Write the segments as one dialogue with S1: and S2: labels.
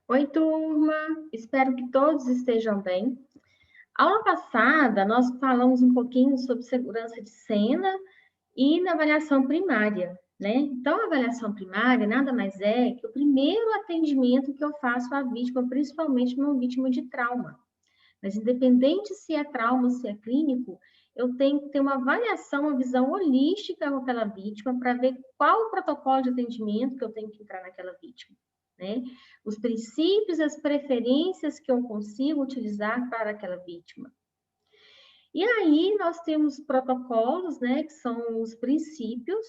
S1: Oi, turma! Espero que todos estejam bem. Aula passada, nós falamos um pouquinho sobre segurança de cena e na avaliação primária, né? Então, a avaliação primária nada mais é que o primeiro atendimento que eu faço à vítima, principalmente numa vítima de trauma. Mas, independente se é trauma ou se é clínico, eu tenho que ter uma avaliação, uma visão holística com aquela vítima para ver qual o protocolo de atendimento que eu tenho que entrar naquela vítima, né? Os princípios, as preferências que eu consigo utilizar para aquela vítima. E aí nós temos protocolos, né, que são os princípios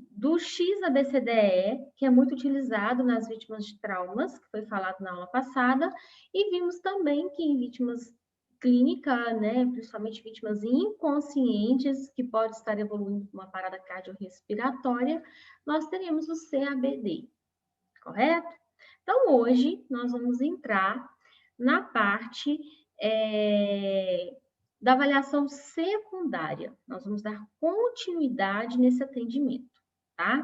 S1: do XABCDE, que é muito utilizado nas vítimas de traumas, que foi falado na aula passada, e vimos também que em vítimas clínicas, né, principalmente vítimas inconscientes, que pode estar evoluindo com uma parada cardiorrespiratória, nós teremos o CABD, correto? Então, hoje, nós vamos entrar na parte da avaliação secundária. Nós vamos dar continuidade nesse atendimento, tá?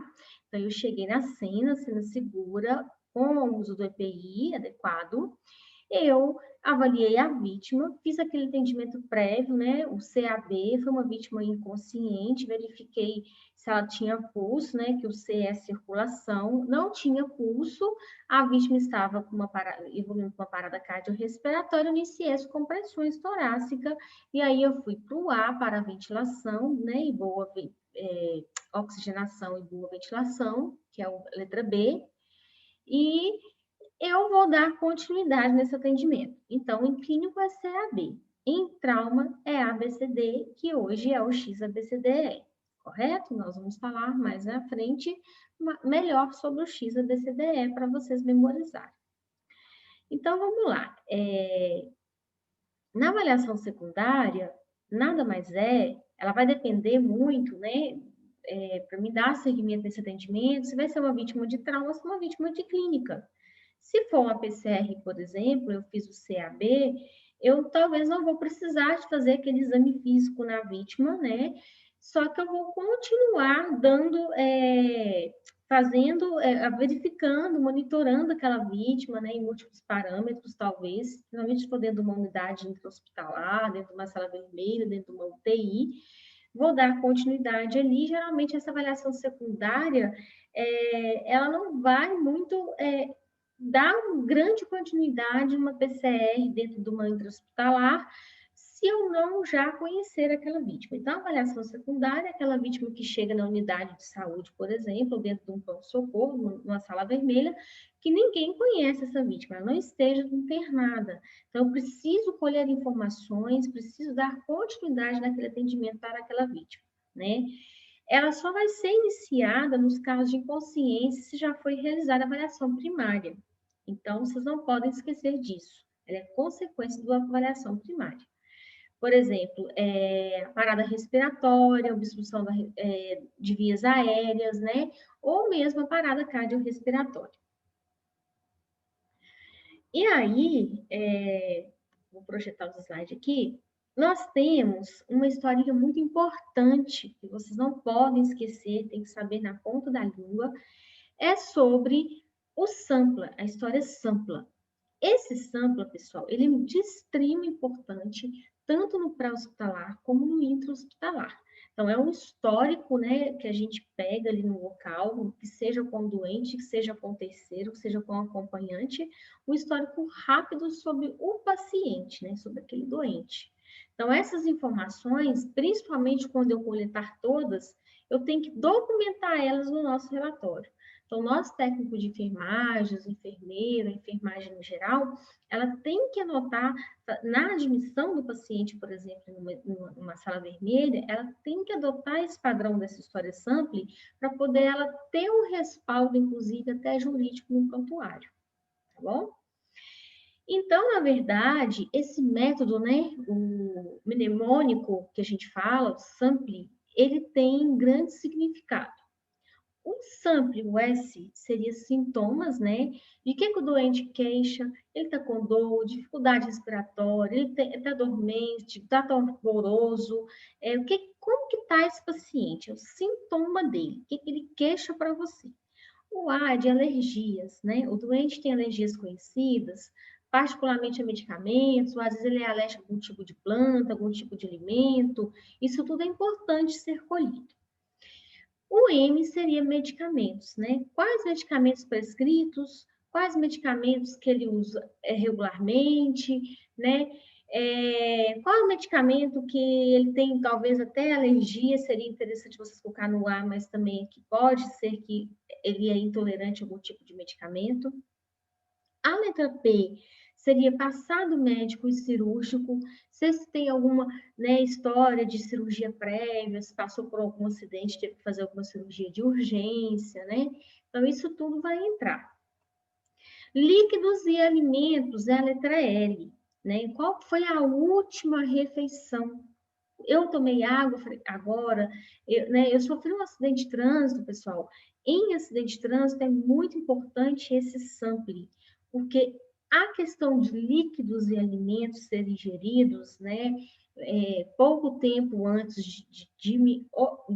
S1: Então, eu cheguei na cena segura, com o uso do EPI adequado, eu avaliei a vítima, fiz aquele atendimento prévio, né? O CAB, foi uma vítima inconsciente, verifiquei se ela tinha pulso, né? Que o C é circulação, não tinha pulso, a vítima estava com evoluindo com uma parada cardiorrespiratória, iniciei as compressões torácicas, e aí eu fui para o A para a ventilação, né? E boa oxigenação e boa ventilação, que é a letra B, e eu vou dar continuidade nesse atendimento. Então, em clínico é CAB, em trauma é ABCD, que hoje é o XABCDE, correto? Nós vamos falar mais à frente melhor sobre o XABCDE para vocês memorizarem. Então, vamos lá. Na avaliação secundária, nada mais ela vai depender muito, né? Para me dar seguimento nesse atendimento, se vai ser uma vítima de trauma ou se uma vítima de clínica. Se for uma PCR, por exemplo, eu fiz o CAB, eu talvez não vou precisar de fazer aquele exame físico na vítima, né? Só que eu vou continuar verificando, monitorando aquela vítima, né, em múltiplos parâmetros, talvez, principalmente se for dentro de uma unidade intra-hospitalar, dentro de uma sala vermelha, dentro de uma UTI, vou dar continuidade ali. Geralmente, essa avaliação secundária, ela não vai muito dar uma grande continuidade numa PCR dentro de uma intra-hospitalar, se eu não já conhecer aquela vítima. Então, a avaliação secundária é aquela vítima que chega na unidade de saúde, por exemplo, ou dentro de um pronto-socorro, numa sala vermelha, que ninguém conhece essa vítima, ela não esteja internada. Então, eu preciso colher informações, preciso dar continuidade naquele atendimento para aquela vítima, né? Ela só vai ser iniciada nos casos de inconsciência se já foi realizada a avaliação primária. Então, vocês não podem esquecer disso. Ela é consequência da avaliação primária. Por exemplo, parada respiratória, obstrução de vias aéreas, né? Ou mesmo a parada cardiorrespiratória. E aí, vou projetar os slides aqui, nós temos uma historinha muito importante, que vocês não podem esquecer, tem que saber na ponta da língua, é sobre o Sampla, a história Sampla. Esse Sampla, pessoal, ele é de extrema importância, tanto no pré-hospitalar como no intra-hospitalar. Então, é um histórico, né, que a gente pega ali no local, que seja com o doente, que seja com o terceiro, que seja com o acompanhante, um histórico rápido sobre o paciente, né, sobre aquele doente. Então, essas informações, principalmente quando eu coletar todas, eu tenho que documentar elas no nosso relatório. Então, nós técnicos de enfermagem, enfermeira, enfermagem no geral, ela tem que anotar, na admissão do paciente, por exemplo, numa sala vermelha, ela tem que adotar esse padrão dessa história sample para poder ela ter um respaldo, inclusive, até jurídico no prontuário, tá bom? Então, na verdade, esse método, né, o mnemônico que a gente fala, o sample, ele tem grande significado. O sample, o S, seria sintomas, né? De que o doente queixa, ele está com dor, dificuldade respiratória, ele está dormente, está torporoso, como que está esse paciente? É o sintoma dele, o que ele queixa para você. O A de alergias, né? O doente tem alergias conhecidas, particularmente a medicamentos, ou às vezes ele é alérgico a algum tipo de planta, algum tipo de alimento. Isso tudo é importante ser colhido. O M seria medicamentos, né? Quais medicamentos prescritos, quais medicamentos que ele usa regularmente, né? Qual medicamento que ele tem talvez até alergia, seria interessante vocês colocar no ar, mas também que pode ser que ele é intolerante a algum tipo de medicamento. A letra P seria passado médico e cirúrgico, se tem alguma, né, história de cirurgia prévia, se passou por algum acidente, teve que fazer alguma cirurgia de urgência, né? Então, isso tudo vai entrar. Líquidos e alimentos é a letra L, né? Qual foi a última refeição? Eu tomei água agora, né, eu sofri um acidente de trânsito, pessoal. Em acidente de trânsito é muito importante esse sample, porque a questão de líquidos e alimentos serem ingeridos, né, pouco tempo antes de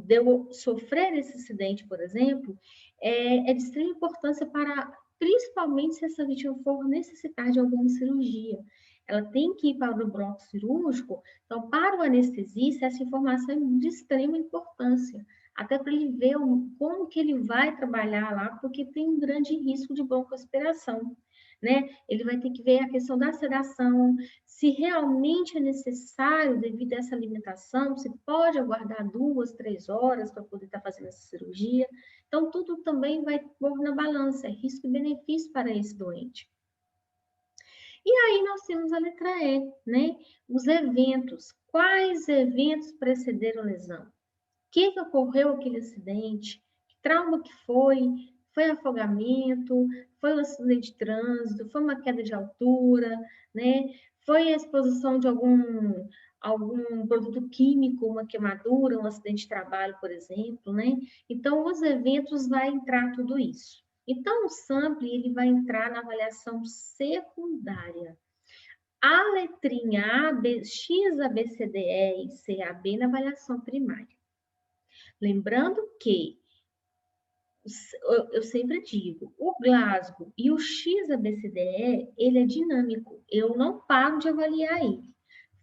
S1: eu sofrer esse acidente, por exemplo, de extrema importância para, principalmente se essa vítima for necessitar de alguma cirurgia. Ela tem que ir para o bloco cirúrgico, então, para o anestesista, essa informação é de extrema importância, até para ele ver como que ele vai trabalhar lá, porque tem um grande risco de broncoaspiração, né? Ele vai ter que ver a questão da sedação, se realmente é necessário, devido a essa alimentação, se pode aguardar 2, 3 horas para poder estar fazendo essa cirurgia. Então, tudo também vai pôr na balança, é risco e benefício para esse doente. E aí nós temos a letra E, né? Os eventos. Quais eventos precederam a lesão? O que ocorreu aquele acidente? Que trauma que foi? Foi afogamento? Foi um acidente de trânsito? Foi uma queda de altura? Né? Foi a exposição de algum produto químico, uma queimadura, um acidente de trabalho, por exemplo, né? Então, os eventos vai entrar tudo isso. Então, o sample ele vai entrar na avaliação secundária. A letrinha A, B, X, A, B, C, D, E e C, A, B na avaliação primária. Lembrando que, eu sempre digo, o Glasgow e o X, A, B, C, D, E, ele é dinâmico. Eu não paro de avaliar ele.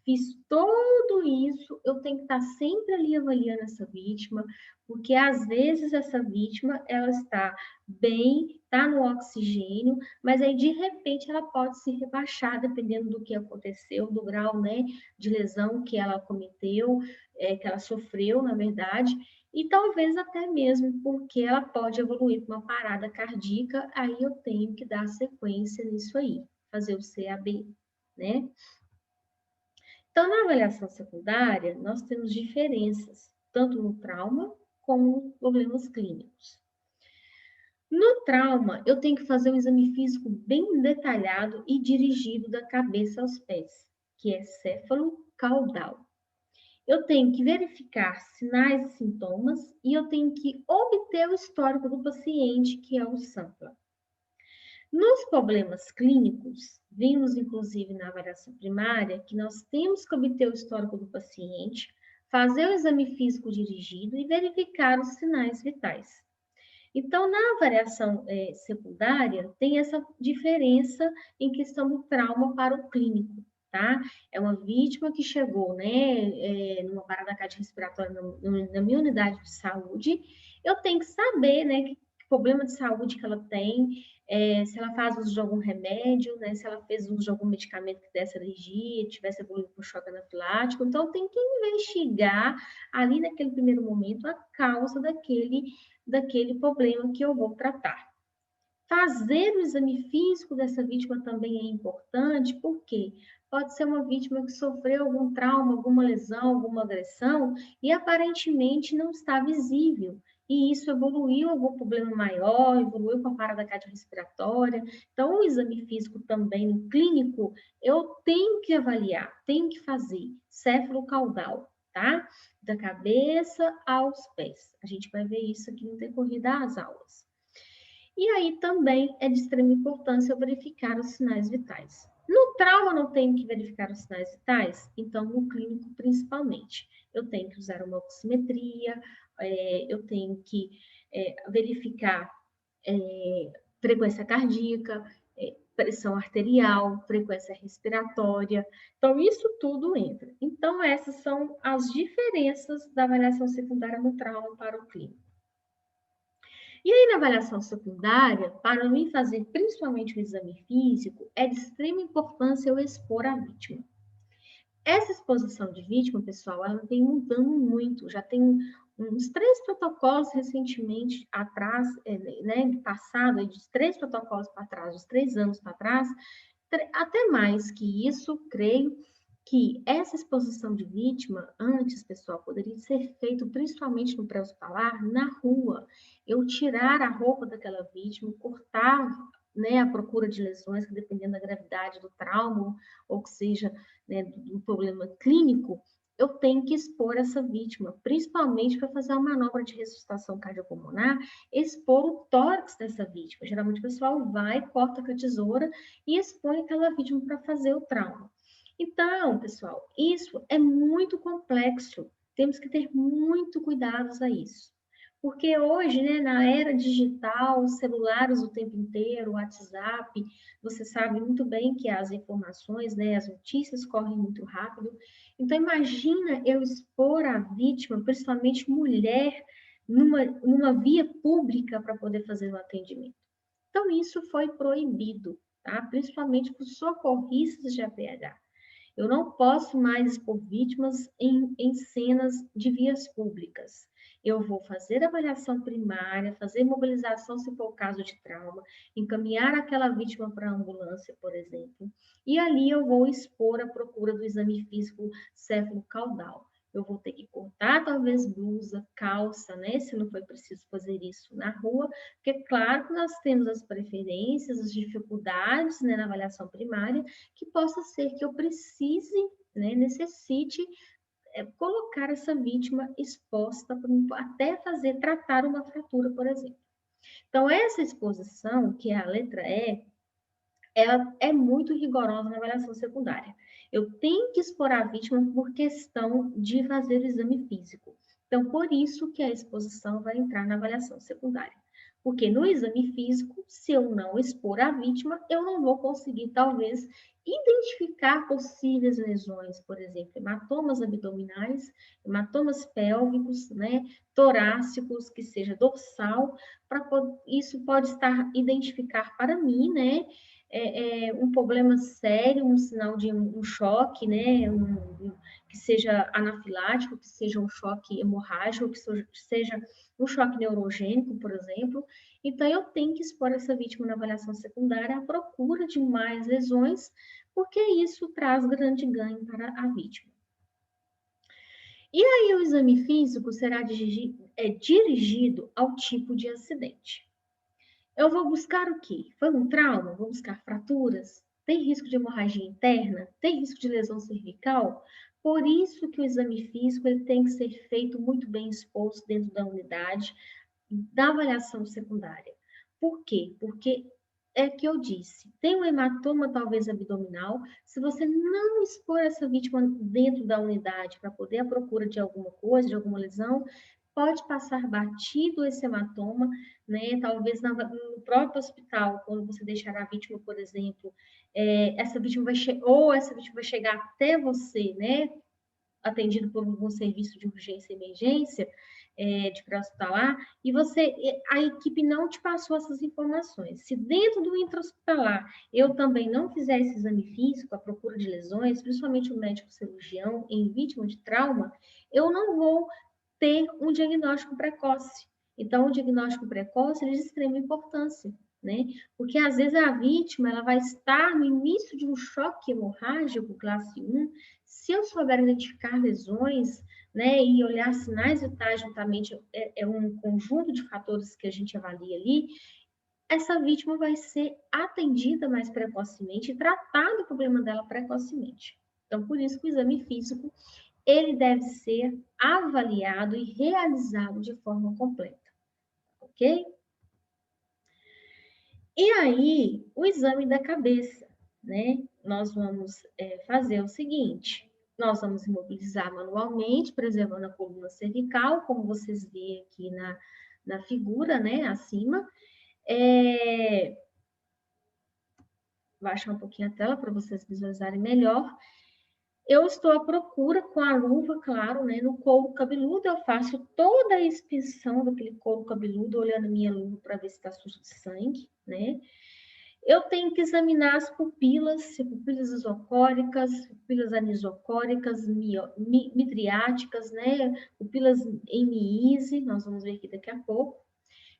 S1: Fiz tudo isso, eu tenho que estar sempre ali avaliando essa vítima, porque às vezes essa vítima, ela está bem, está no oxigênio, mas aí de repente ela pode se rebaixar, dependendo do que aconteceu, do grau, né, de lesão que ela cometeu, que ela sofreu, na verdade, e talvez até mesmo porque ela pode evoluir para uma parada cardíaca, aí eu tenho que dar sequência nisso aí, fazer o CAB, né? Então, na avaliação secundária, nós temos diferenças, tanto no trauma como nos problemas clínicos. No trauma, eu tenho que fazer um exame físico bem detalhado e dirigido da cabeça aos pés, que é céfalo-caudal. Eu tenho que verificar sinais e sintomas e eu tenho que obter o histórico do paciente, que é o SAMPLA. Nos problemas clínicos, vimos inclusive na avaliação primária que nós temos que obter o histórico do paciente, fazer o exame físico dirigido e verificar os sinais vitais. Então, na avaliação secundária, tem essa diferença em questão do trauma para o clínico, tá? É uma vítima que chegou, né, numa parada cardiorrespiratória na minha unidade de saúde, eu tenho que saber, né, que problema de saúde que ela tem, se ela faz uso de algum remédio, né, se ela fez uso de algum medicamento que desse alergia, tivesse evoluído por choque anafilático, então tem que investigar ali naquele primeiro momento a causa daquele problema que eu vou tratar. Fazer o exame físico dessa vítima também é importante, porque pode ser uma vítima que sofreu algum trauma, alguma lesão, alguma agressão, e aparentemente não está visível. E isso evoluiu algum problema maior, evoluiu com a parada cardiorrespiratória. Então, o exame físico também no clínico, eu tenho que avaliar, tenho que fazer céfalo-caudal, tá? Da cabeça aos pés. A gente vai ver isso aqui no decorrer das aulas. E aí também é de extrema importância verificar os sinais vitais. No trauma não tenho que verificar os sinais vitais, então no clínico principalmente. Eu tenho que usar uma oximetria, eu tenho que verificar frequência cardíaca, pressão arterial, frequência respiratória. Então, isso tudo entra. Então, essas são as diferenças da avaliação secundária no trauma para o clínico. E aí, na avaliação secundária, para mim fazer principalmente o exame físico, é de extrema importância eu expor a vítima. Essa exposição de vítima, pessoal, ela vem mudando muito. Já tem uns 3 protocolos recentemente atrás, né, passado, de 3 protocolos para trás, uns 3 anos para trás, até mais que isso, creio que essa exposição de vítima, antes, pessoal, poderia ser feito principalmente no pré-hospitalar, na rua. Eu tirar a roupa daquela vítima, cortar, né, a procura de lesões, que dependendo da gravidade do trauma, ou que seja, né, do problema clínico, eu tenho que expor essa vítima, principalmente para fazer uma manobra de ressuscitação cardiopulmonar, expor o tórax dessa vítima. Geralmente o pessoal vai, corta com a tesoura e expõe aquela vítima para fazer o trauma. Então, pessoal, isso é muito complexo. Temos que ter muito cuidados a isso. Porque hoje, né, na era digital, celulares o tempo inteiro, WhatsApp, você sabe muito bem que as informações, né, as notícias correm muito rápido. Então, imagina eu expor a vítima, principalmente mulher, numa via pública para poder fazer o atendimento. Então, isso foi proibido, tá? Principalmente para os socorristas de APH. Eu não posso mais expor vítimas em cenas de vias públicas. Eu vou fazer avaliação primária, fazer mobilização se for o caso de trauma, encaminhar aquela vítima para a ambulância, por exemplo, e ali eu vou expor a procura do exame físico céfalo-caudal. Eu vou ter que cortar talvez blusa, calça, né? Se não foi preciso fazer isso na rua, porque claro que nós temos as preferências, as dificuldades, né, na avaliação primária, que possa ser que eu precise, né, necessite colocar essa vítima exposta até tratar uma fratura, por exemplo. Então, essa exposição, que é a letra E, ela é muito rigorosa na avaliação secundária. Eu tenho que expor a vítima por questão de fazer o exame físico. Então, por isso que a exposição vai entrar na avaliação secundária. Porque no exame físico, se eu não expor a vítima, eu não vou conseguir, talvez, identificar possíveis lesões, por exemplo, hematomas abdominais, hematomas pélvicos, né, torácicos, que seja dorsal, isso pode estar identificar para mim, né, um problema sério, um sinal de um choque, né, que seja anafilático, que seja um choque hemorrágico, que seja um choque neurogênico, por exemplo. Então, eu tenho que expor essa vítima na avaliação secundária à procura de mais lesões, porque isso traz grande ganho para a vítima. E aí, o exame físico será dirigido ao tipo de acidente. Eu vou buscar o quê? Foi um trauma? Vou buscar fraturas? Tem risco de hemorragia interna? Tem risco de lesão cervical? Por isso que o exame físico ele tem que ser feito muito bem exposto dentro da unidade da avaliação secundária. Por quê? Porque é que eu disse, tem um hematoma talvez abdominal, se você não expor essa vítima dentro da unidade para poder à procura de alguma coisa, de alguma lesão, pode passar batido esse hematoma, né? Talvez no próprio hospital, quando você deixar a vítima, por exemplo, essa vítima essa vítima vai chegar até você, né? Atendido por algum serviço de urgência e emergência, de pré-hospitalar, e a equipe não te passou essas informações. Se dentro do intra-hospitalar eu também não fizer esse exame físico, a procura de lesões, principalmente o médico cirurgião em vítima de trauma, eu não vou ter um diagnóstico precoce. Então, o diagnóstico precoce é de extrema importância, né? Porque às vezes a vítima ela vai estar no início de um choque hemorrágico classe 1, se eu souber identificar lesões, né, e olhar sinais vitais juntamente, é um conjunto de fatores que a gente avalia ali, essa vítima vai ser atendida mais precocemente e tratado o problema dela precocemente. Então, por isso que o exame físico, ele deve ser avaliado e realizado de forma completa, ok? E aí, o exame da cabeça, né? Nós vamos fazer o seguinte, nós vamos imobilizar manualmente, preservando a coluna cervical, como vocês veem aqui na figura, né, acima. Vou baixar um pouquinho a tela para vocês visualizarem melhor. Eu estou à procura com a luva, claro, né, no couro cabeludo. Eu faço toda a inspeção daquele couro cabeludo, olhando minha luva para ver se está sujo de sangue, né? Eu tenho que examinar as pupilas, se pupilas isocóricas, pupilas anisocóricas, midriáticas, né? Pupilas em miíse, nós vamos ver aqui daqui a pouco.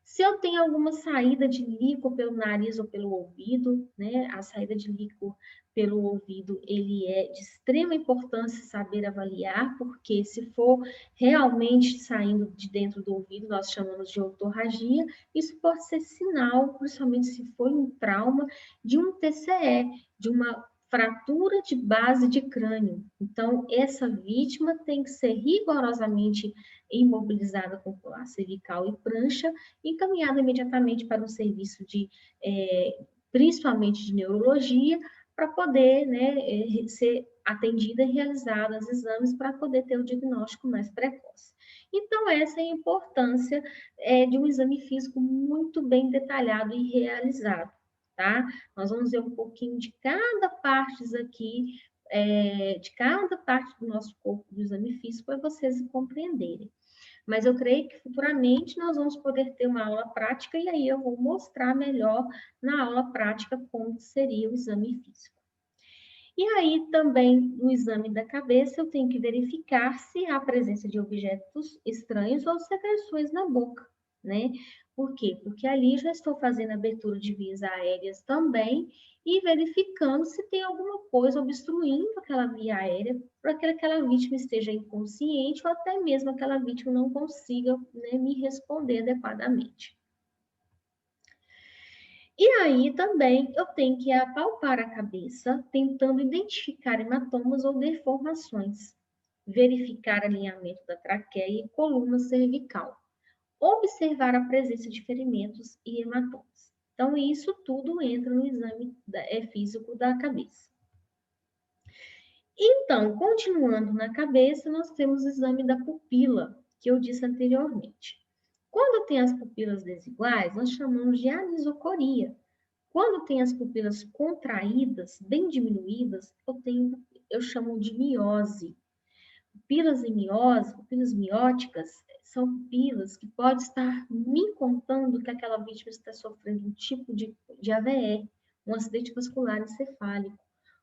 S1: Se eu tenho alguma saída de líquido pelo nariz ou pelo ouvido, né? A saída de líquido pelo ouvido, ele é de extrema importância saber avaliar, porque se for realmente saindo de dentro do ouvido, nós chamamos de otorragia, isso pode ser sinal, principalmente se foi um trauma, de um TCE, de uma fratura de base de crânio. Então, essa vítima tem que ser rigorosamente imobilizada com colar cervical e prancha, encaminhada imediatamente para um serviço de, principalmente de neurologia, para poder, né, ser atendida e realizada os exames para poder ter o diagnóstico mais precoce. Então, essa é a importância de um exame físico muito bem detalhado e realizado, tá? Nós vamos ver um pouquinho de cada parte aqui, de cada parte do nosso corpo do exame físico, para vocês compreenderem. Mas eu creio que futuramente nós vamos poder ter uma aula prática e aí eu vou mostrar melhor na aula prática como seria o exame físico. E aí também no exame da cabeça eu tenho que verificar se há presença de objetos estranhos ou secreções na boca, né? Por quê? Porque ali já estou fazendo abertura de vias aéreas também e verificando se tem alguma coisa obstruindo aquela via aérea para que aquela vítima esteja inconsciente ou até mesmo aquela vítima não consiga, né, me responder adequadamente. E aí também eu tenho que apalpar a cabeça, tentando identificar hematomas ou deformações, verificar alinhamento da traqueia e coluna cervical, observar a presença de ferimentos e hematomas. Então, isso tudo entra no exame físico da cabeça. Então, continuando na cabeça, nós temos o exame da pupila, que eu disse anteriormente. Quando tem as pupilas desiguais, nós chamamos de anisocoria. Quando tem as pupilas contraídas, bem diminuídas, eu chamo de miose. Pupilas em miose, pupilas mióticas, são pupilas que podem estar me contando que aquela vítima está sofrendo um tipo de AVE, um acidente vascular encefálico,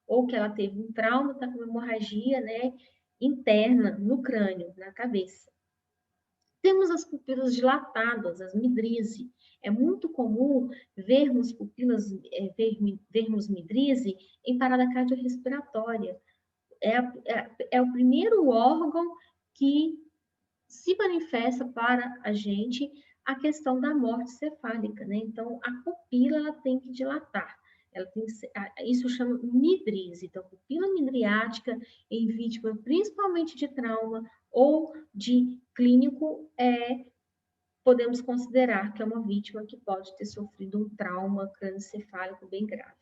S1: ou que ela teve um trauma, está com hemorragia, né, interna no crânio, na cabeça. Temos as pupilas dilatadas, as midrise. É muito comum vermos pupilas, vermos midrise em parada cardiorrespiratória. É o primeiro órgão que se manifesta para a gente a questão da morte cefálica, né? Então, a pupila ela tem que dilatar. Ela tem que ser, isso chama midrise. Então, pupila midriática em vítima principalmente de trauma ou de clínico podemos considerar que é uma vítima que pode ter sofrido um trauma crânioencefálico bem grave.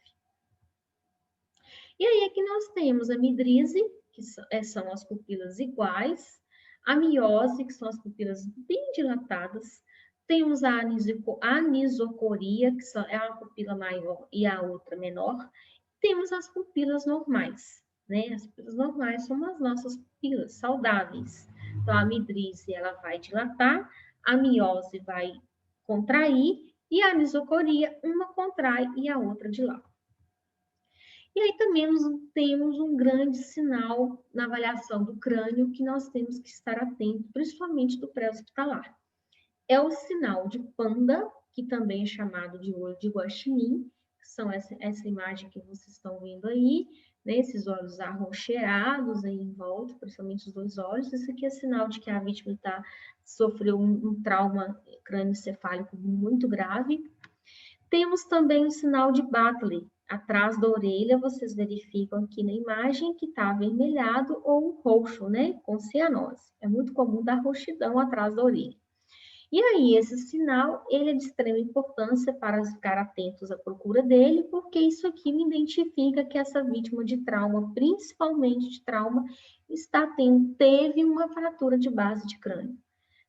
S1: E aí aqui nós temos a midrise, que são as pupilas iguais, a miose, que são as pupilas bem dilatadas, temos a anisocoria, que é uma pupila maior e a outra menor, temos as pupilas normais, né? As pupilas normais são as nossas pupilas saudáveis. Então, a midrise, ela vai dilatar, a miose vai contrair e a anisocoria, uma contrai e a outra dilata. E aí também temos um grande sinal na avaliação do crânio que nós temos que estar atentos, principalmente do pré-hospitalar. É o sinal de panda, que também é chamado de olho de guaxinim, que são essa imagem que vocês estão vendo aí, né? Esses olhos arroxeados aí em volta, principalmente os dois olhos. Isso aqui é sinal de que a vítima sofreu um trauma crânioencefálico muito grave. Temos também o sinal de Batley. Atrás da orelha, vocês verificam aqui na imagem que está avermelhado ou roxo, né? Com cianose. É muito comum dar roxidão atrás da orelha. E aí, esse sinal, ele é de extrema importância para ficar atentos à procura dele, porque isso aqui me identifica que essa vítima de trauma, principalmente de trauma, teve uma fratura de base de crânio.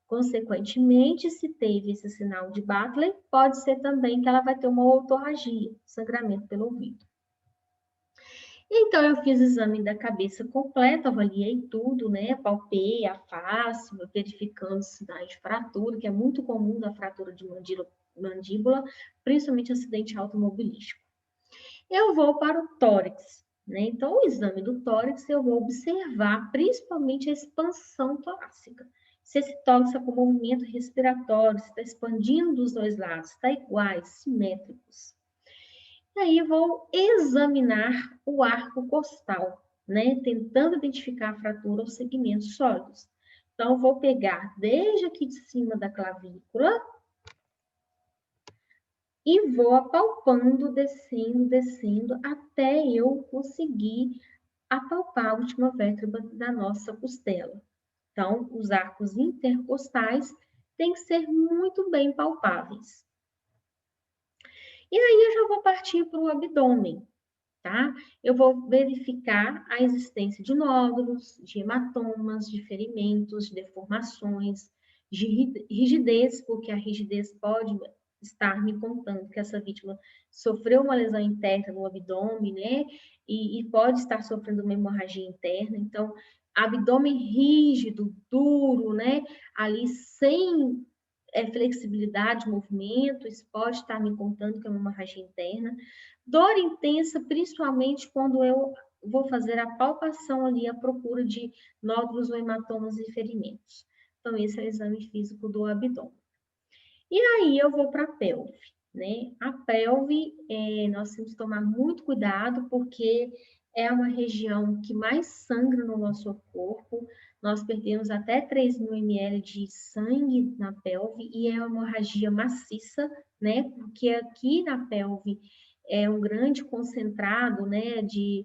S1: Consequentemente, se teve esse sinal de Butler, pode ser também que ela vai ter uma otorragia, sangramento pelo ouvido. Então, eu fiz o exame da cabeça completo, avaliei tudo, né? Palpei a face, verificando sinais de fratura, que é muito comum da fratura de mandíbula, principalmente acidente automobilístico. Eu vou para o tórax, né? Então, o exame do tórax, eu vou observar principalmente a expansão torácica. Se esse tórax está com movimento respiratório, se está expandindo dos dois lados, está iguais, simétricos. E aí, vou examinar o arco costal, né? Tentando identificar a fratura ou segmentos sólidos. Então, vou pegar desde aqui de cima da clavícula e vou apalpando, descendo, até eu conseguir apalpar a última vértebra da nossa costela. Então, os arcos intercostais têm que ser muito bem palpáveis. E aí, eu já vou partir para o abdômen, tá? Eu vou verificar a existência de nódulos, de hematomas, de ferimentos, de deformações, de rigidez, porque a rigidez pode estar me contando que essa vítima sofreu uma lesão interna no abdômen, né? E pode estar sofrendo uma hemorragia interna. Então, abdômen rígido, duro, né? Ali sem flexibilidade de movimento, isso pode estar me contando que é uma hemorragia interna. Dor intensa, principalmente quando eu vou fazer a palpação ali, a procura de nódulos ou hematomas e ferimentos. Então, esse é o exame físico do abdômen. E aí, eu vou para a pelve, né? A pelve, nós temos que tomar muito cuidado, porque é uma região que mais sangra no nosso corpo. Nós perdemos até 3.000 ml de sangue na pelve e é uma hemorragia maciça, né? Porque aqui na pelve é um grande concentrado, né, de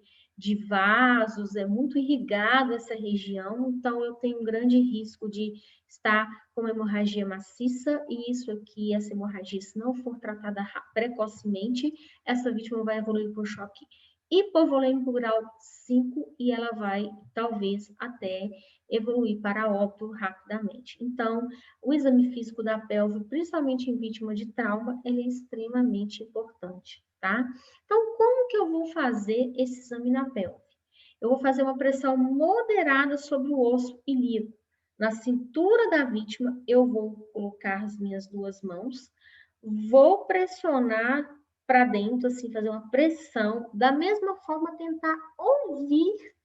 S1: vasos, é muito irrigado essa região, então eu tenho um grande risco de estar com uma hemorragia maciça, e isso aqui, essa hemorragia, se não for tratada precocemente, essa vítima vai evoluir para o choque hipovolêmico grau 5 e ela vai, talvez, até evoluir para óbito rapidamente. Então, o exame físico da pelve, principalmente em vítima de trauma, ele é extremamente importante, tá? Então, como que eu vou fazer esse exame na pelve? Eu vou fazer uma pressão moderada sobre o osso ilíaco. Na cintura da vítima, eu vou colocar as minhas duas mãos, vou pressionar para dentro, assim, fazer uma pressão, da mesma forma tentar ouvir,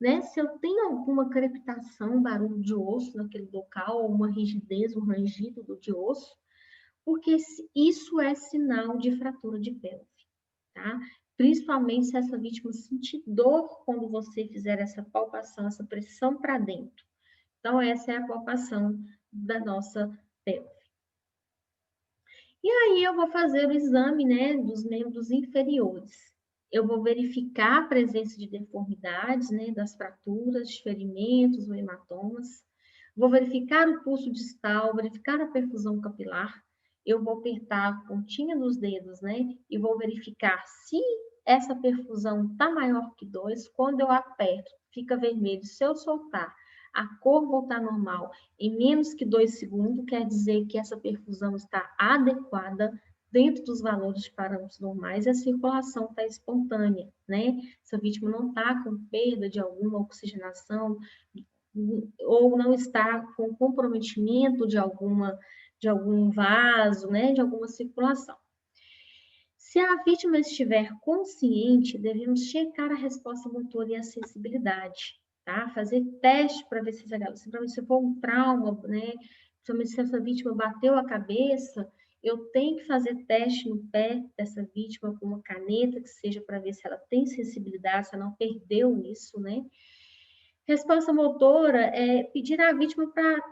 S1: né, se eu tenho alguma crepitação, barulho de osso naquele local, ou uma rigidez, um rangido de osso, porque isso é sinal de fratura de pelve, tá? Principalmente se essa vítima sentir dor quando você fizer essa palpação, essa pressão para dentro. Então, essa é a palpação da nossa pelve. E aí, eu vou fazer o exame, né, dos membros inferiores. Eu vou verificar a presença de deformidades, né, das fraturas, de ferimentos ou hematomas. Vou verificar o pulso distal, verificar a perfusão capilar. Eu vou apertar a pontinha dos dedos, né, e vou verificar se essa perfusão está maior que 2. Quando eu aperto, fica vermelho. Se eu soltar, a cor voltar normal em menos que 2 segundos, quer dizer que essa perfusão está adequada dentro dos valores de parâmetros normais e a circulação está espontânea, né? Essa vítima não está com perda de alguma oxigenação ou não está com comprometimento de algum vaso, né? De alguma circulação. Se a vítima estiver consciente, devemos checar a resposta motora e a sensibilidade, tá? Fazer teste para ver se for um trauma, né? Principalmente se essa vítima bateu a cabeça, eu tenho que fazer teste no pé dessa vítima com uma caneta, que seja para ver se ela tem sensibilidade, se ela não perdeu isso, né? Resposta motora é pedir à vítima para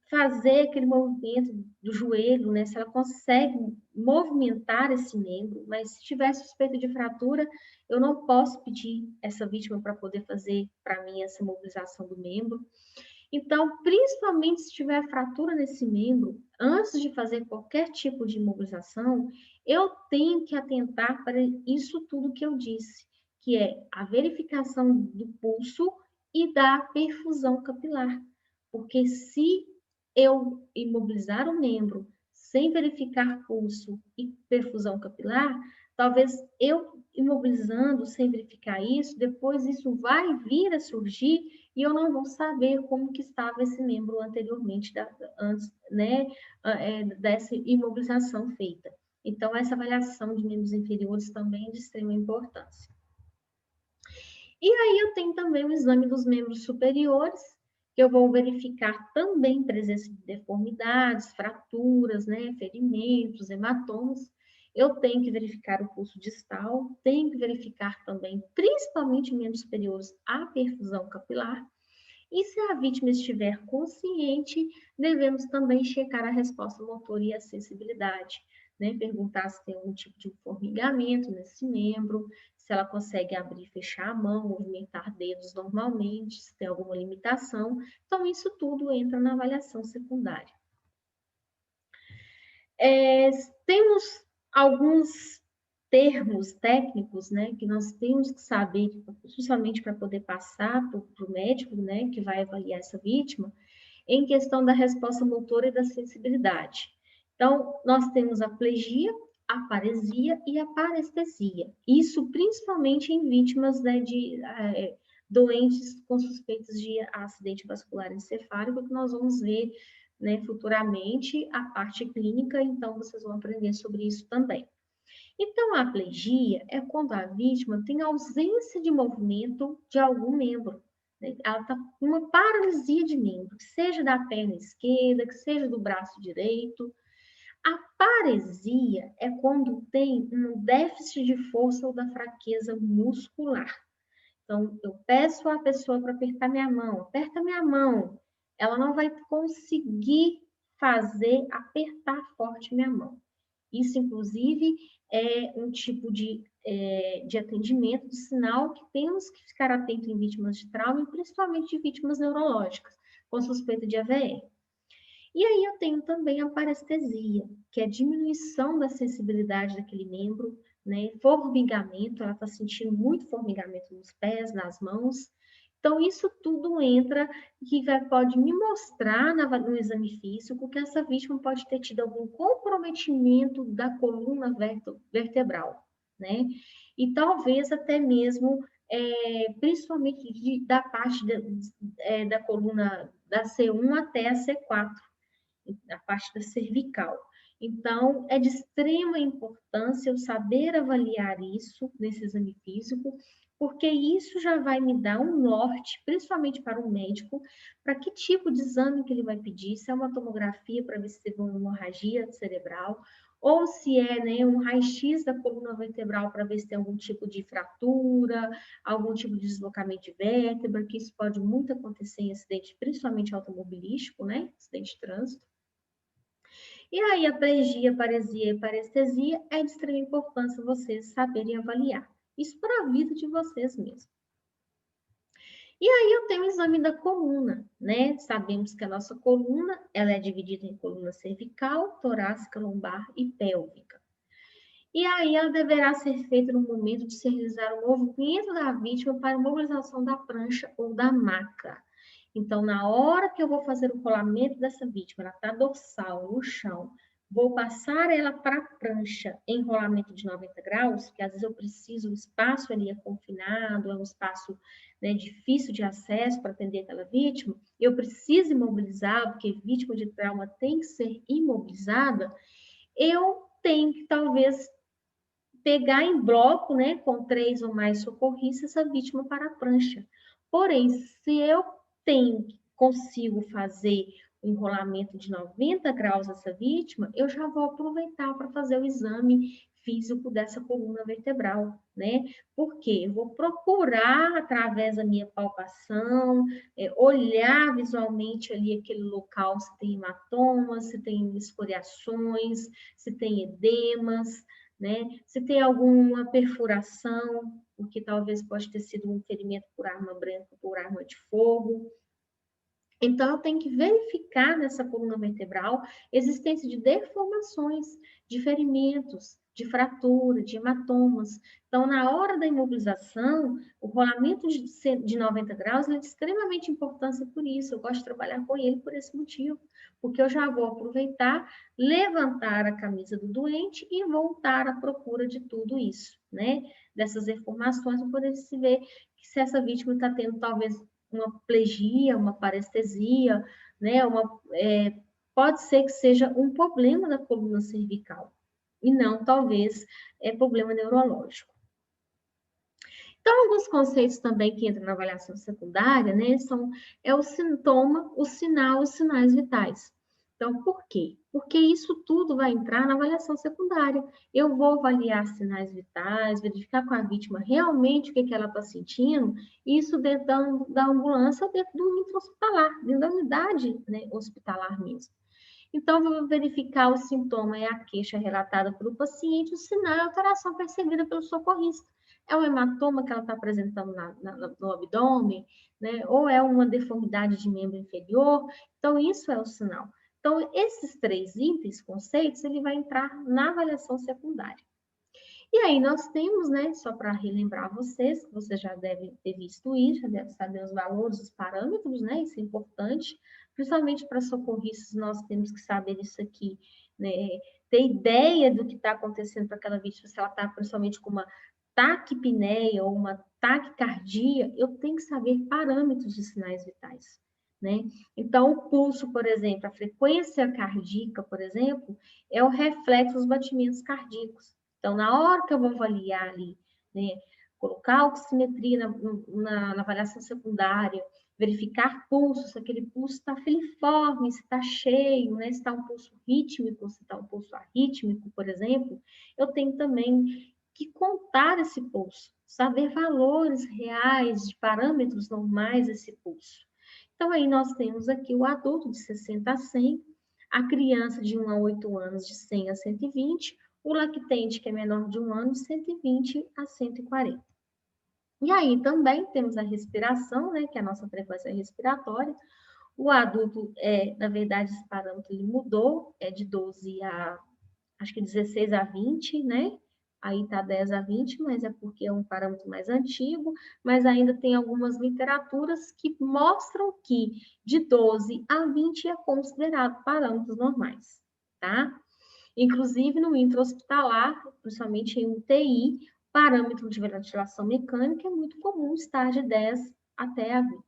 S1: fazer aquele movimento do joelho, né? Se ela consegue movimentar esse membro, mas se tiver suspeita de fratura, eu não posso pedir essa vítima para poder fazer para mim essa mobilização do membro. Então, principalmente se tiver fratura nesse membro, antes de fazer qualquer tipo de imobilização, eu tenho que atentar para isso tudo que eu disse, que é a verificação do pulso e da perfusão capilar. Porque se eu imobilizar o membro sem verificar pulso e perfusão capilar, talvez eu imobilizando sem verificar isso, depois isso vai vir a surgir e eu não vou saber como que estava esse membro anteriormente, antes, né, dessa imobilização feita. Então, essa avaliação de membros inferiores também é de extrema importância. E aí eu tenho também o exame dos membros superiores, que eu vou verificar também presença de deformidades, fraturas, né, ferimentos, hematomas. Eu tenho que verificar o pulso distal, tenho que verificar também, principalmente membros superiores, a perfusão capilar. E se a vítima estiver consciente, devemos também checar a resposta motora e a sensibilidade, né? Perguntar se tem algum tipo de formigamento nesse membro, se ela consegue abrir e fechar a mão, movimentar dedos normalmente, se tem alguma limitação. Então, isso tudo entra na avaliação secundária. Temos alguns termos técnicos, né, que nós temos que saber, justamente para poder passar para o médico, né, que vai avaliar essa vítima, em questão da resposta motora e da sensibilidade. Então, nós temos a plegia, a paresia e a parestesia. Isso principalmente em vítimas, né, de doentes com suspeitas de acidente vascular encefálico, que nós vamos ver, né, futuramente a parte clínica, então vocês vão aprender sobre isso também. Então, a aplegia é quando a vítima tem ausência de movimento de algum membro. Né? Ela está com uma paralisia de membro, que seja da perna esquerda, que seja do braço direito. A paresia é quando tem um déficit de força ou da fraqueza muscular. Então, eu peço à pessoa para apertar minha mão, aperta minha mão. Ela não vai conseguir fazer apertar forte minha mão. Isso, inclusive, é um tipo de atendimento, de sinal que temos que ficar atento em vítimas de trauma, e principalmente de vítimas neurológicas, com suspeita de AVE. E aí eu tenho também a parestesia, que é a diminuição da sensibilidade daquele membro, né? Formigamento, ela está sentindo muito formigamento nos pés, nas mãos. Então, isso tudo entra que pode me mostrar no exame físico que essa vítima pode ter tido algum comprometimento da coluna vertebral, né? E talvez até mesmo, principalmente da parte da coluna da C1 até a C4, a parte da cervical. Então, é de extrema importância eu saber avaliar isso nesse exame físico, porque isso já vai me dar um norte, principalmente para o médico, para que tipo de exame que ele vai pedir, se é uma tomografia para ver se teve uma hemorragia cerebral, ou se é, né, um raio-x da coluna vertebral para ver se tem algum tipo de fratura, algum tipo de deslocamento de vértebra, que isso pode muito acontecer em acidente, principalmente automobilístico, né, acidente de trânsito. E aí, a plegia, paresia e parestesia é de extrema importância vocês saberem avaliar. Isso para a vida de vocês mesmos. E aí eu tenho o exame da coluna, né? Sabemos que a nossa coluna, ela é dividida em coluna cervical, torácica, lombar e pélvica. E aí ela deverá ser feita no momento de se realizar o movimento da vítima para a mobilização da prancha ou da maca. Então, na hora que eu vou fazer o rolamento dessa vítima, ela está dorsal, no chão, vou passar ela para a prancha em rolamento de 90 graus, porque às vezes eu preciso, o espaço ali é confinado, é um espaço, né, difícil de acesso para atender aquela vítima, eu preciso imobilizar, porque vítima de trauma tem que ser imobilizada, eu tenho que talvez pegar em bloco, né, com 3 ou mais socorristas, essa vítima para a prancha. Porém, se eu consigo fazer o enrolamento de 90 graus dessa vítima, eu já vou aproveitar para fazer o exame físico dessa coluna vertebral, né? Porque eu vou procurar, através da minha palpação, olhar visualmente ali aquele local, se tem hematomas, se tem escoriações, se tem edemas, né? Se tem alguma perfuração, o que talvez pode ter sido um ferimento por arma branca, por arma de fogo. Então, eu tenho que verificar nessa coluna vertebral existência de deformações, de ferimentos, de fratura, de hematomas. Então, na hora da imobilização, o rolamento de 90 graus é de extremamente importância por isso. Eu gosto de trabalhar com ele por esse motivo, porque eu já vou aproveitar, levantar a camisa do doente e voltar à procura de tudo isso, né? Dessas informações, para poder se ver que se essa vítima está tendo talvez uma plegia, uma parestesia, né? Pode ser que seja um problema da coluna cervical e não, talvez, problema neurológico. Então, alguns conceitos também que entram na avaliação secundária, né, é o sintoma, o sinal, os sinais vitais. Então, por quê? Porque isso tudo vai entrar na avaliação secundária. Eu vou avaliar sinais vitais, verificar com a vítima realmente o que ela está sentindo, isso dentro da ambulância ou dentro do intra-hospitalar, dentro da unidade, né, hospitalar mesmo. Então, vou verificar o sintoma é a queixa relatada pelo paciente, o sinal é a alteração percebida pelo socorrista. É um hematoma que ela está apresentando no abdômen, né? Ou é uma deformidade de membro inferior. Então, isso é o sinal. Então, esses 3 itens, conceitos, ele vai entrar na avaliação secundária. E aí nós temos, né, só para relembrar vocês, que vocês já devem ter visto isso, já devem saber os valores, os parâmetros, né, isso é importante, principalmente para socorristas, nós temos que saber isso aqui, né, ter ideia do que está acontecendo para aquela vítima, se ela está principalmente com uma taquipneia ou uma taquicardia, eu tenho que saber parâmetros de sinais vitais, né? Então, o pulso, por exemplo, a frequência cardíaca, por exemplo, é o reflexo dos batimentos cardíacos. Então, na hora que eu vou avaliar ali, né, colocar a oximetria na avaliação secundária, verificar pulso, se aquele pulso está filiforme, se está cheio, né, se está um pulso rítmico, se está um pulso arrítmico, por exemplo, eu tenho também que contar esse pulso, saber valores reais de parâmetros normais desse pulso. Então, aí nós temos aqui o adulto de 60 a 100, a criança de 1 a 8 anos de 100 a 120, o lactente, que é menor de 1 ano, de 120 a 140. E aí também temos a respiração, né, que é a nossa frequência respiratória. O adulto, na verdade, esse parâmetro ele mudou, é de 12 a, acho que 16 a 20, né? Aí tá 10 a 20, mas é porque é um parâmetro mais antigo, mas ainda tem algumas literaturas que mostram que de 12 a 20 é considerado parâmetros normais, tá? Inclusive no intra-hospitalar, principalmente em UTI, parâmetro de ventilação mecânica é muito comum estar de 10 até a 20.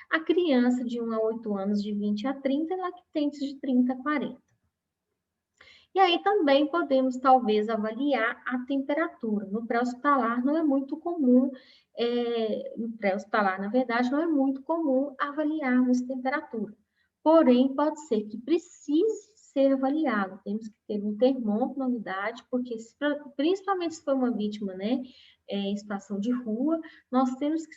S1: A criança de 1 a 8 anos, de 20 a 30, e lactentes de 30 a 40. E aí também podemos, talvez, avaliar a temperatura. No pré-hospitalar não é muito comum, no pré-hospitalar, na verdade, não é muito comum avaliarmos temperatura. Porém, pode ser que precise ser avaliado. Temos que ter um termômetro na unidade, porque principalmente se for uma vítima, né, em situação de rua, nós temos que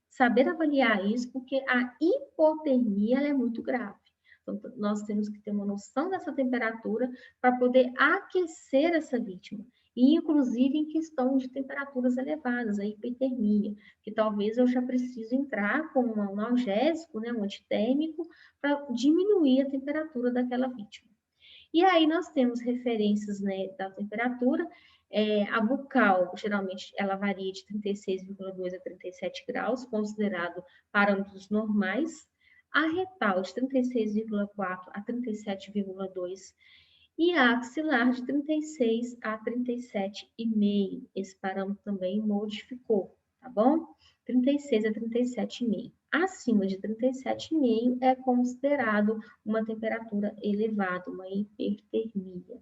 S1: saber avaliar isso, porque a hipotermia ela é muito grave. Então, nós temos que ter uma noção dessa temperatura para poder aquecer essa vítima. E, inclusive, em questão de temperaturas elevadas, a hipertermia, que talvez eu já precise entrar com um analgésico, né, um antitérmico, para diminuir a temperatura daquela vítima. E aí nós temos referências, né, da temperatura. A bucal, geralmente, ela varia de 36,2 a 37 graus, considerado parâmetros normais. A retal, de 36,4 a 37,2 e a axilar de 36 a 37,5. Esse parâmetro também modificou, tá bom? 36 a 37,5. Acima de 37,5 é considerado uma temperatura elevada, uma hipertermia.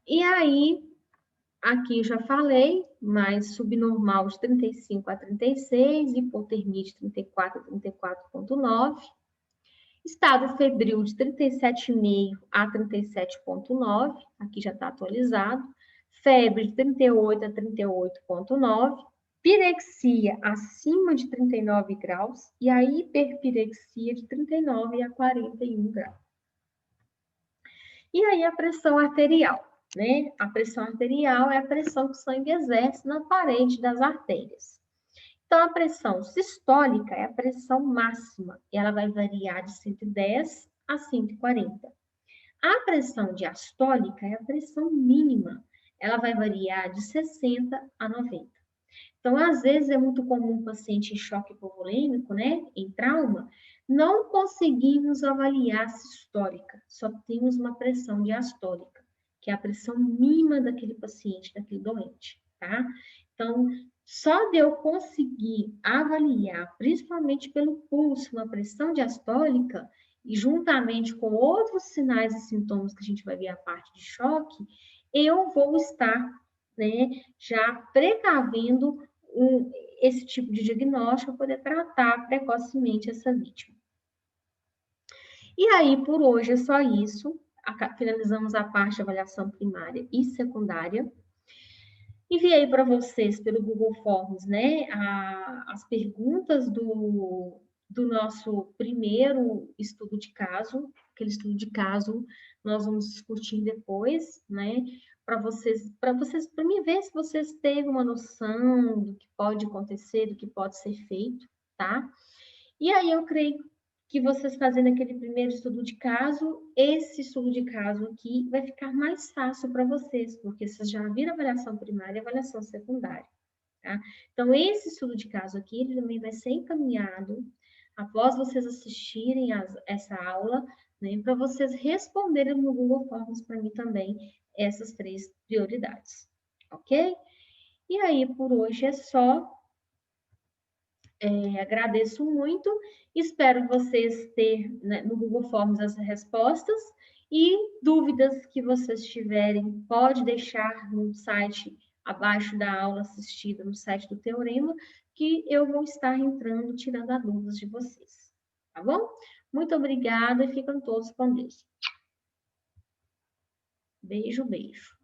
S1: E aí, aqui eu já falei, mas subnormal de 35 a 36, hipotermia de 34 a 34,9. Estado febril de 37,5 a 37,9, aqui já está atualizado. Febre de 38 a 38,9. Pirexia acima de 39 graus e a hiperpirexia de 39 a 41 graus. E aí a pressão arterial, né? A pressão arterial é a pressão que o sangue exerce na parede das artérias. Então, a pressão sistólica é a pressão máxima, e ela vai variar de 110 a 140. A pressão diastólica é a pressão mínima. Ela vai variar de 60 a 90. Então, às vezes, é muito comum um paciente em choque hipovolêmico, né, em trauma, não conseguimos avaliar a sistólica, só temos uma pressão diastólica, que é a pressão mínima daquele paciente, daquele doente, tá? Então, só de eu conseguir avaliar, principalmente pelo pulso, uma pressão diastólica, e juntamente com outros sinais e sintomas que a gente vai ver a parte de choque, eu vou estar, né, já precavendo esse tipo de diagnóstico para poder tratar precocemente essa vítima. E aí, por hoje, é só isso. Finalizamos a parte de avaliação primária e secundária. Enviei para vocês pelo Google Forms, né, as perguntas do nosso primeiro estudo de caso. Aquele estudo de caso nós vamos discutir depois, né, para mim ver se vocês têm uma noção do que pode acontecer, do que pode ser feito, tá? E aí eu creio que vocês fazendo aquele primeiro estudo de caso, esse estudo de caso aqui vai ficar mais fácil para vocês, porque vocês já viram a avaliação primária e a avaliação secundária, tá? Então, esse estudo de caso aqui, ele também vai ser encaminhado após vocês assistirem essa aula, né, para vocês responderem no Google Forms para mim também essas 3 prioridades, ok? E aí, por hoje é só. Agradeço muito, espero vocês ter, né, no Google Forms as respostas e dúvidas que vocês tiverem, pode deixar no site abaixo da aula assistida, no site do Teorema, que eu vou estar entrando, tirando as dúvidas de vocês, tá bom? Muito obrigada e ficam todos com Deus. Beijo, beijo.